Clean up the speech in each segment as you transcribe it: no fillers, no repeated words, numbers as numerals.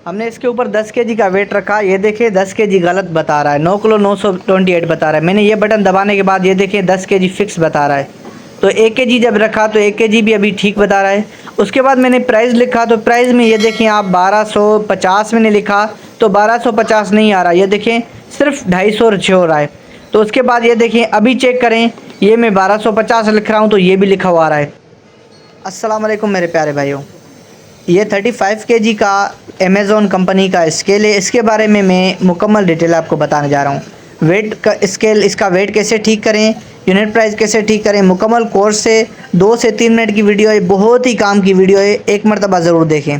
हमने इसके ऊपर 10 केजी का वेट रखा। ये देखिए 10 केजी गलत बता रहा है, 9 किलो 928 बता रहा है। मैंने ये बटन दबाने के बाद ये देखिए 10 केजी फिक्स बता रहा है। तो 1 केजी जब रखा तो 1 केजी भी अभी ठीक बता रहा है। उसके बाद मैंने प्राइस लिखा तो प्राइस में ये देखिए आप 1250 मैंने लिखा तो 1250 नहीं आ रहा, ये देखें सिर्फ 250 हो रहा है। तो उसके बाद ये देखिए अभी चेक करें, ये मैं 1250 लिख रहा हूँ तो ये भी लिखा हुआ आ रहा है। अस्सलाम वालेकुम मेरे प्यारे भाइयों, ये 35 केजी का अमेज़ॉन कंपनी का स्केल है। इसके बारे में मैं मुकम्मल डिटेल आपको बताने जा रहा हूँ। वेट का स्केल, इसका वेट कैसे ठीक करें, यूनिट प्राइस कैसे ठीक करें, मुकम्मल कोर्स से 2 से 3 मिनट की वीडियो है, बहुत ही काम की वीडियो है, एक मरतबा ज़रूर देखें।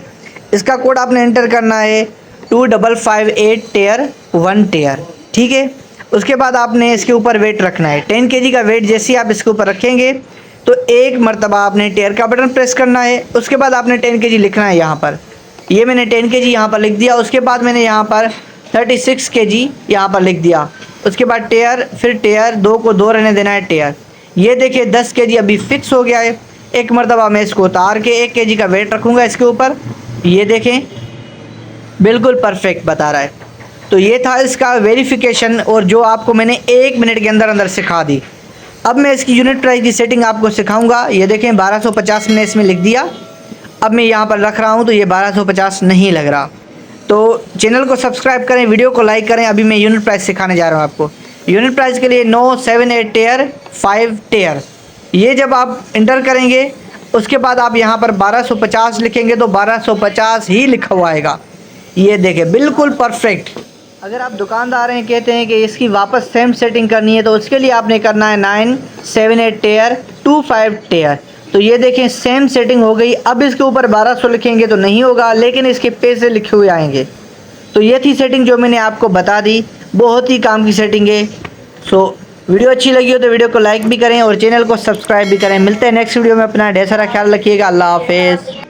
इसका कोड आपने एंटर करना है 2558 टेयर 1 टेयर, ठीक है। उसके बाद आपने इसके ऊपर वेट रखना है 10 केजी का वेट। जैसे ही आप इसके ऊपर रखेंगे तो एक मरतबा आपने टेयर का बटन प्रेस करना है। उसके बाद आपने 10 केजी लिखना है यहाँ पर। ये मैंने 10 केजी यहाँ पर लिख दिया। उसके बाद मैंने यहाँ पर 36 केजी यहाँ पर लिख दिया। उसके बाद टेयर, फिर टेयर 2 को 2 रहने देना है टेयर। ये देखिए 10 केजी अभी फिक्स हो गया है। एक मरतबा मैं इसको उतार के 1 केजी का वेट रखूँगा इसके ऊपर। ये देखें बिल्कुल परफेक्ट बता रहा है। तो ये था इसका वेरिफिकेशन, और जो आपको मैंने 1 मिनट के अंदर अंदर सिखा दी। अब मैं इसकी यूनिट प्राइस की सेटिंग आपको सिखाऊंगा। ये देखें 1250 मैंने इसमें लिख दिया। अब मैं यहाँ पर रख रहा हूँ तो ये 1250 नहीं लग रहा। तो चैनल को सब्सक्राइब करें, वीडियो को लाइक करें। अभी मैं यूनिट प्राइस सिखाने जा रहा हूँ आपको। यूनिट प्राइस के लिए 978 टेयर 5 टेयर, ये जब आप इंटर करेंगे उसके बाद आप यहाँ पर 1250 लिखेंगे तो 1250 ही लिखा हुआ आएगा। ये देखें बिल्कुल परफेक्ट। अगर आप दुकानदार हैं, कहते हैं कि इसकी वापस सेम सेटिंग करनी है, तो उसके लिए आपने करना है 978 टेयर 25 टेयर। तो ये देखें सेम सेटिंग हो गई। अब इसके ऊपर 1200 लिखेंगे तो नहीं होगा, लेकिन इसके पैसे लिखे हुए आएंगे। तो ये थी सेटिंग जो मैंने आपको बता दी, बहुत ही काम की सेटिंग है। सो वीडियो अच्छी लगी हो तो वीडियो को लाइक भी करें और चैनल को सब्सक्राइब भी करें। मिलते हैं नेक्स्ट वीडियो में। अपना ढेर सारा ख्याल रखिएगा। अल्लाह हाफिज़।